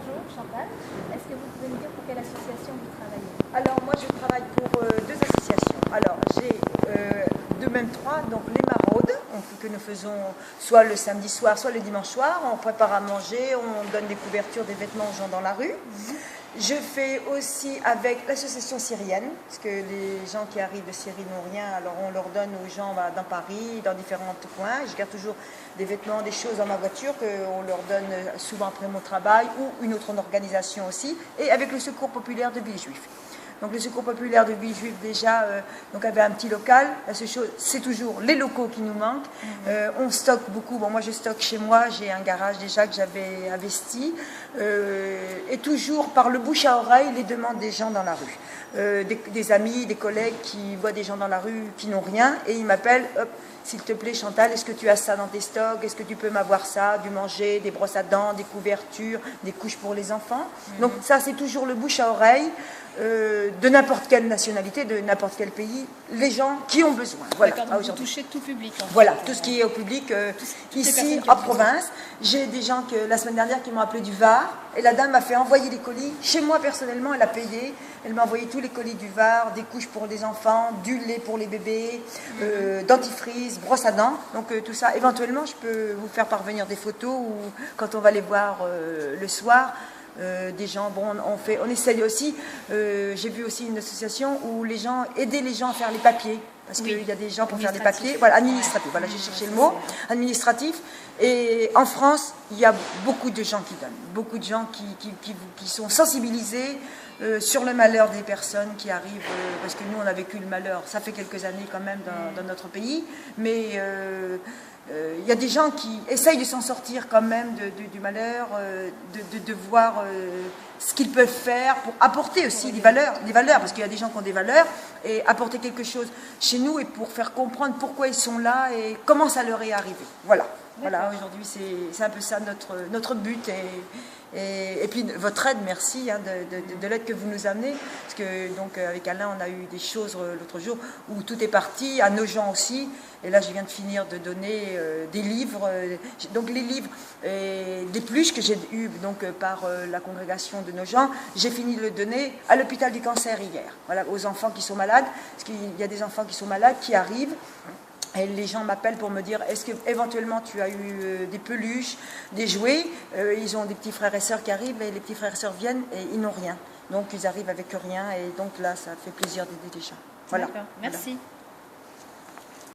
bonjour Chantal. Est-ce que vous pouvez me dire pour quelle association vous travaillez? Alors moi je travaille pour deux associations. Alors j'ai même trois, donc les maraudes que nous faisons soit le samedi soir, soit le dimanche soir. On prépare à manger, on donne des couvertures, des vêtements aux gens dans la rue. Je fais aussi avec l'association syrienne, parce que les gens qui arrivent de Syrie n'ont rien, alors on leur donne aux gens dans Paris, dans différents coins. Je garde toujours des vêtements, des choses dans ma voiture qu'on leur donne souvent après mon travail, ou une autre organisation aussi, et avec le Secours populaire de Villejuif. Donc le Secours populaire de Villejuif déjà donc avait un petit local. La seule chose, c'est toujours les locaux qui nous manquent. On stocke beaucoup. Bon, moi je stocke chez moi. J'ai un garage déjà que j'avais investi. Et toujours par le bouche à oreille, les demandes des gens dans la rue. Des amis, des collègues qui voient des gens dans la rue qui n'ont rien et ils m'appellent. S'il te plaît Chantal, est-ce que tu as ça dans tes stocks? Est-ce que tu peux m'avoir ça? Du manger, des brosses à dents, des couvertures, des couches pour les enfants. Donc ça c'est toujours le bouche à oreille. De n'importe quelle nationalité, de n'importe quel pays, les gens qui ont besoin. Voilà. D'accord, donc vous touchez tout public. Voilà, tout ce qui est au public. Ici, en province, j'ai des gens la semaine dernière qui m'ont appelé du Var, et la dame m'a fait envoyer les colis. Chez moi, personnellement, elle a payé. Elle m'a envoyé tous les colis du Var, des couches pour les enfants, du lait pour les bébés, dentifrice, brosse à dents. Donc tout ça, éventuellement, je peux vous faire parvenir des photos ou quand on va les voir le soir. Des gens, bon, on essaye aussi, j'ai vu aussi une association où les gens, aider les gens à faire les papiers, parce qu'il y a des gens pour faire des papiers, voilà, administratif, voilà, j'ai cherché le mot, administratif, et en France, il y a beaucoup de gens qui donnent, beaucoup de gens qui sont sensibilisés sur le malheur des personnes qui arrivent, parce que nous on a vécu le malheur, ça fait quelques années quand même dans notre pays, mais il y a des gens qui essayent de s'en sortir quand même du malheur, de voir ce qu'ils peuvent faire pour apporter aussi des valeurs, parce qu'il y a des gens qui ont des valeurs, et apporter quelque chose chez nous et pour faire comprendre pourquoi ils sont là et comment ça leur est arrivé. Voilà, voilà, aujourd'hui c'est un peu ça notre but. Et puis votre aide, merci de l'aide que vous nous amenez, parce que donc avec Alain on a eu des choses l'autre jour où tout est parti, à nos gens aussi, et là je viens de finir de donner des livres, donc les livres et des pluches que j'ai eu donc par la congrégation de nos gens, j'ai fini de le donner à l'hôpital du cancer hier, voilà, aux enfants qui sont malades, parce qu'il y a des enfants qui sont malades qui arrivent. Et les gens m'appellent pour me dire, est-ce que éventuellement tu as eu des peluches, des jouets? Ils ont des petits frères et sœurs qui arrivent et les petits frères et sœurs viennent et ils n'ont rien. Donc ils arrivent avec rien et donc là ça fait plaisir d'aider les gens. Voilà. D'accord, merci. Voilà.